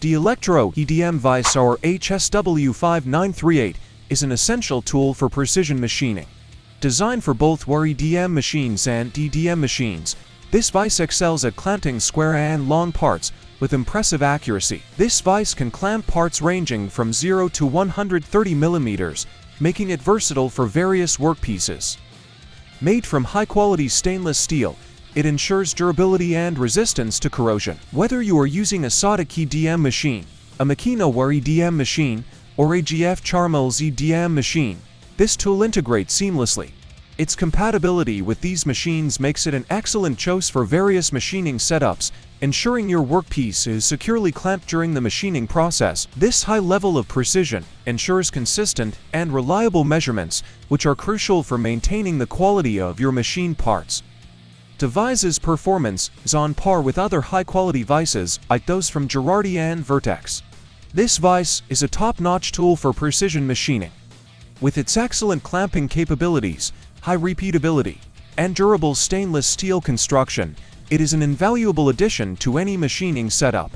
The Electrode EDM Vise or RHS-W5938 is an essential tool for precision machining. Designed for both EDM machines and EDM machines, this vise excels at clamping square and long parts with impressive accuracy. This vise can clamp parts ranging from 0 to 130 mm, making it versatile for various workpieces. Made from high-quality stainless steel, it ensures durability and resistance to corrosion. Whether you are using a Sodick EDM machine, a Makino EDM machine, or a GF Charmilles EDM machine, this tool integrates seamlessly. Its compatibility with these machines makes it an excellent choice for various machining setups, ensuring your workpiece is securely clamped during the machining process. This high level of precision ensures consistent and reliable measurements, which are crucial for maintaining the quality of your machine parts. The Vise's performance is on par with other high-quality vises like those from GERARDI and VERTEX. This vise is a top-notch tool for precision machining. With its excellent clamping capabilities, high repeatability, and durable stainless steel construction, it is an invaluable addition to any machining setup.